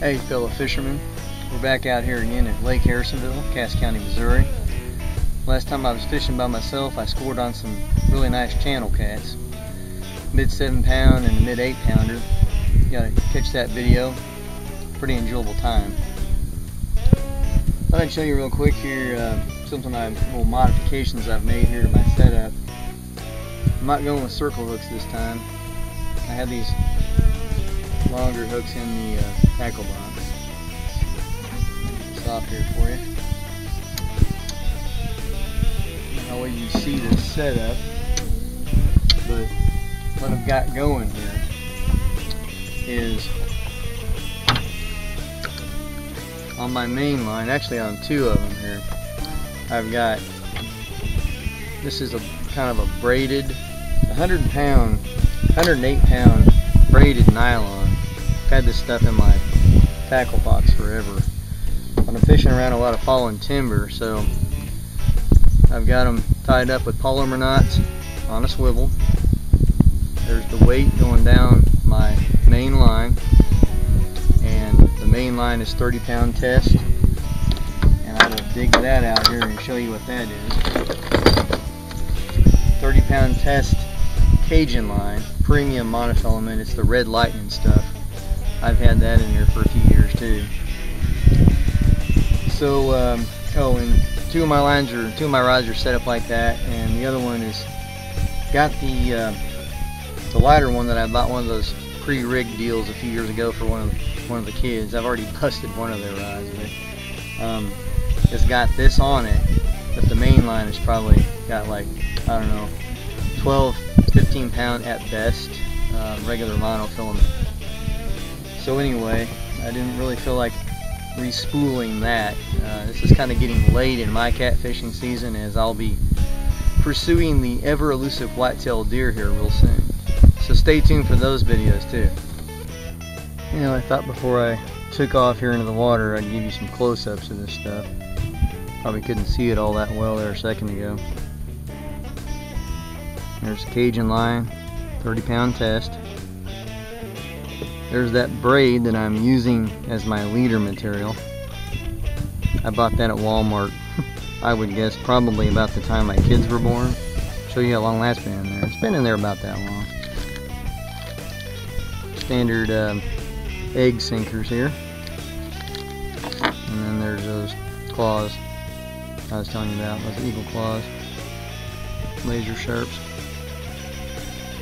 Hey fellow fishermen, we're back out here again at Lake Harrisonville, Cass County, Missouri. Last time I was fishing by myself, I scored on some really nice channel cats. Mid 7-pound and a mid 8-pounder. You gotta catch that video. Pretty enjoyable time. Thought I'd show you real quick here little modifications I've made here to my setup. I'm not going with circle hooks this time. I have these longer hooks in the tackle box. Stop here for you. That way you see the setup. But what I've got going here is on my main line, actually on two of them here, I've got, this is a kind of a braided 108-pound braided nylon. I've had this stuff in my tackle box forever. I'm fishing around a lot of fallen timber, so I've got them tied up with polymer knots on a swivel. There's the weight going down my main line, and the main line is 30-pound test, and I will dig that out here and show you what that is. 30-pound test Cajun line, premium monofilament. It's the red lightning stuff. I've had that in here for a few years too. So, and two of my rods are set up like that, and the other one is got the lighter one that I bought, one of those pre-rigged deals a few years ago for one of the kids. I've already busted one of their rods, but it's got this on it, but the main line has probably got, like, I don't know, 12-15 pound at best, regular monofilament. So anyway, I didn't really feel like respooling that. This is kind of getting late in my catfishing season, as I'll be pursuing the ever elusive whitetail deer here real soon. So stay tuned for those videos too. You know, I thought before I took off here into the water I'd give you some close-ups of this stuff. Probably couldn't see it all that well there a second ago. There's the Cajun line, 30-pound test. There's that braid that I'm using as my leader material. I bought that at Walmart. I would guess probably about the time my kids were born. Show you how long that's been in there. It's been in there about that long. Standard egg sinkers here. And then there's those claws I was telling you about, those eagle claws. Laser sharps.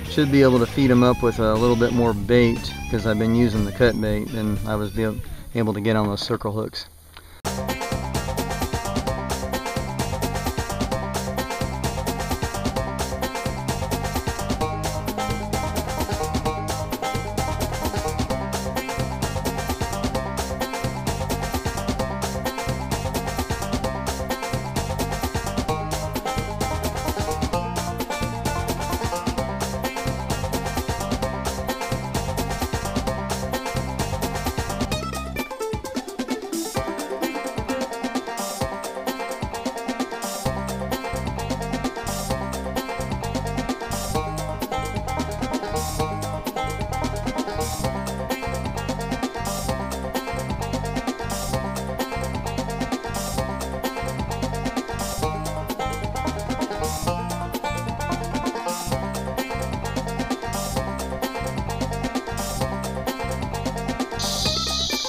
Should be able to feed them up with a little bit more bait, because I've been using the cut bait than I was able to get on those circle hooks.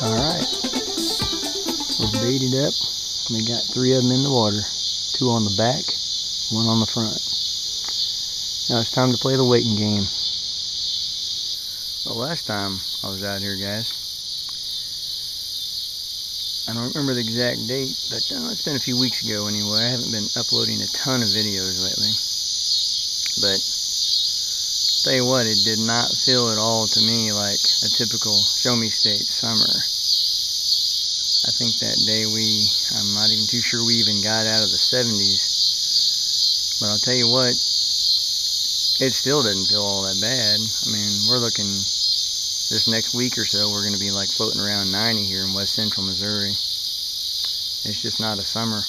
Alright, we're baited up. We got 3 of them in the water. 2 on the back, 1 on the front. Now it's time to play the waiting game. Well, last time I was out here, guys, I don't remember the exact date, but it's been a few weeks ago anyway. I haven't been uploading a ton of videos lately. But tell you what, it did not feel at all to me like a typical show me state summer. I think that day I'm not even too sure we even got out of the 70s. But I'll tell you what, it still didn't feel all that bad. I mean, we're looking, this next week or so, we're going to be like floating around 90 here in west central Missouri. It's just not a summer.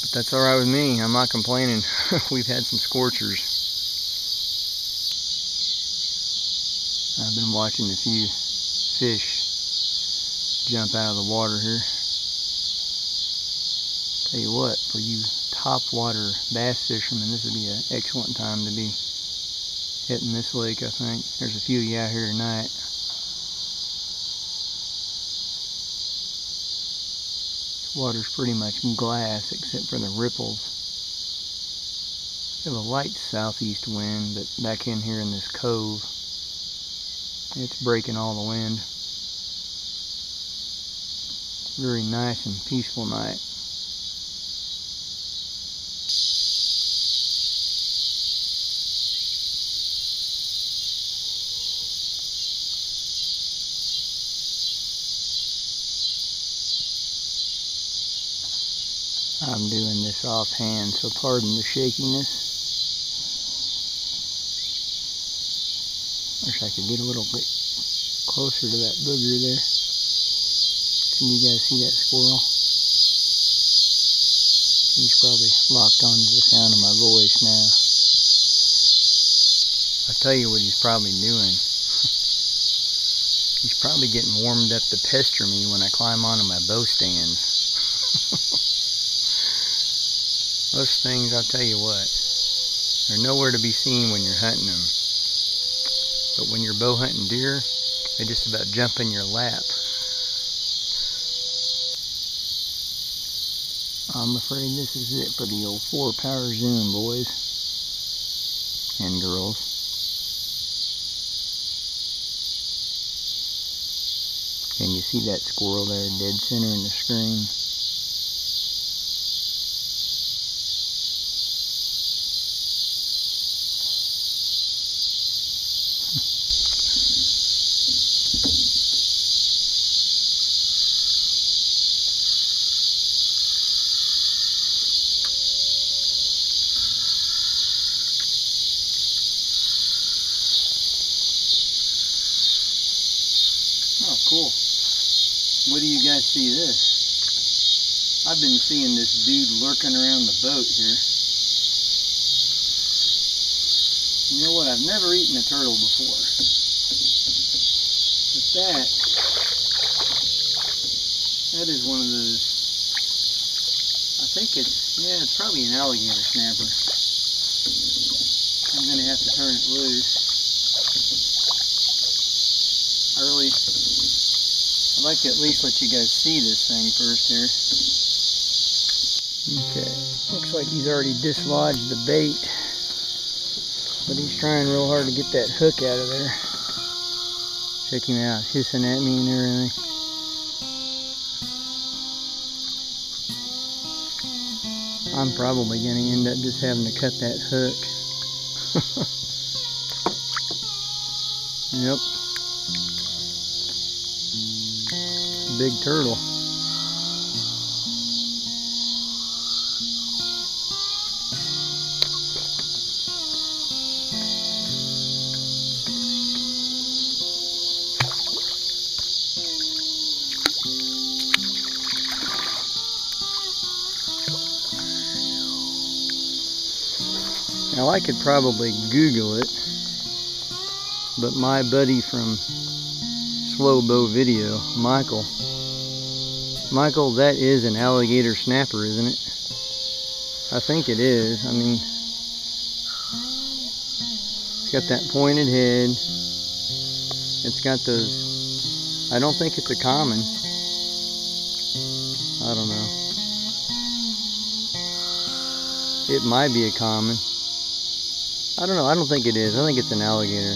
But that's alright with me. I'm not complaining. We've had some scorchers. I've been watching a few fish jump out of the water here. Tell you what, for you top water bass fishermen, this would be an excellent time to be hitting this lake, I think. There's a few of you out here tonight. This water's pretty much glass except for the ripples. We have a light southeast wind, but back in here in this cove, it's breaking all the wind. Very nice and peaceful night. I'm doing this offhand, so pardon the shakiness. Wish I could get a little bit closer to that booger there. Can you guys see that squirrel? He's probably locked on to the sound of my voice now. I'll tell you what he's probably doing. He's probably getting warmed up to pester me when I climb onto my bow stands. Those things, I'll tell you what, they're nowhere to be seen when you're hunting them. But when you're bow hunting deer, they just about jump in your lap. I'm afraid this is it for the old 4-power zoom, boys and girls. Can you see that squirrel there, dead center in the screen? Oh, cool. What do you guys see this? I've been seeing this dude lurking around the boat here. You know what? I've never eaten a turtle before. But that is one of those, I think it's probably an alligator snapper. I'm going to have to turn it loose. I'd like to at least let you guys see this thing first here. Okay, looks like he's already dislodged the bait, but he's trying real hard to get that hook out of there. Check him out, hissing at me and everything. I'm probably going to end up just having to cut that hook. Yep. Big turtle. Now I could probably Google it, but my buddy from Slow Bow Video, Michael, that is an alligator snapper, isn't it? I think it is. I mean, it's got that pointed head. It's got those, I don't think it's a common. I don't know. It might be a common. I don't know. I don't think it is. I think it's an alligator.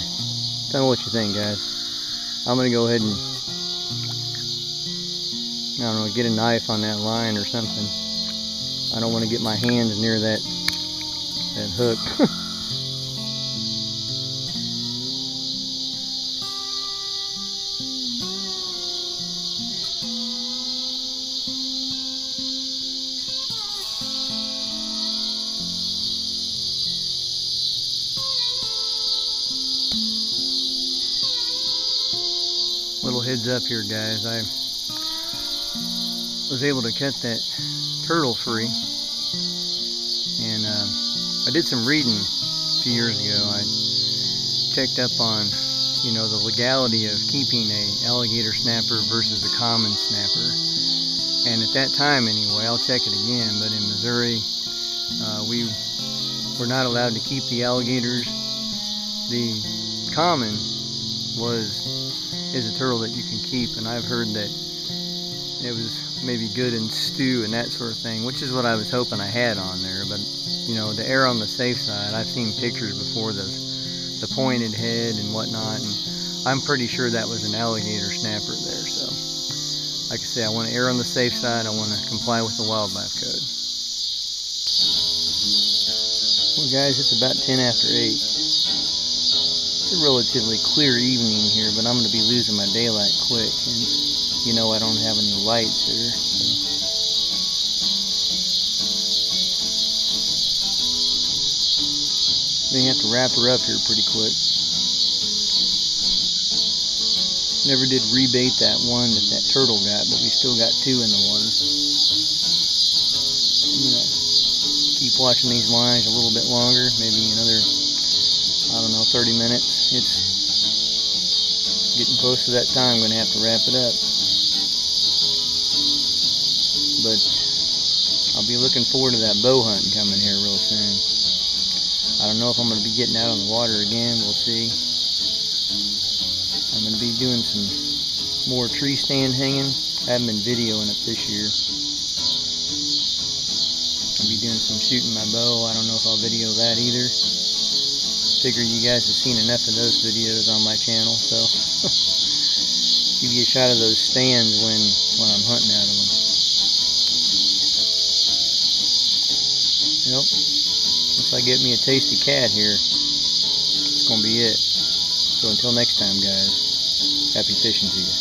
Tell me what you think, guys. I'm going to go ahead and, I don't know, get a knife on that line or something. I don't want to get my hands near that hook. Little heads up here, guys. I was able to cut that turtle free, and I did some reading a few years ago. I checked up on you know, the legality of keeping a alligator snapper versus a common snapper. And at that time anyway, I'll check it again, but in Missouri, we were not allowed to keep the alligators. The common is a turtle that you can keep, and I've heard that it was maybe good in stew and that sort of thing, which is what I was hoping I had on there. But you know, to err on the safe side, I've seen pictures before, the pointed head and whatnot, and I'm pretty sure that was an alligator snapper there. So like I say, I want to err on the safe side. I want to comply with the wildlife code. Well guys, it's about 10 after 8. It's a relatively clear evening here, but I'm going to be losing my daylight quick, and you know I don't have any lights here, so they have to wrap her up here pretty quick. Never did rebait that one that turtle got, but we still got 2 in the water. I'm going to keep watching these lines a little bit longer, maybe another, I don't know, 30 minutes. It's getting close to that time. I'm going to have to wrap it up. But I'll be looking forward to that bow hunting coming here real soon. I don't know if I'm going to be getting out on the water again. We'll see. I'm going to be doing some more tree stand hanging. I haven't been videoing it this year. I'll be doing some shooting my bow. I don't know if I'll video that either. Figure you guys have seen enough of those videos on my channel, so give you a shot of those stands when I'm hunting out of them. Yep, once I get me a tasty cat here, it's gonna be it. So until next time guys, happy fishing to you.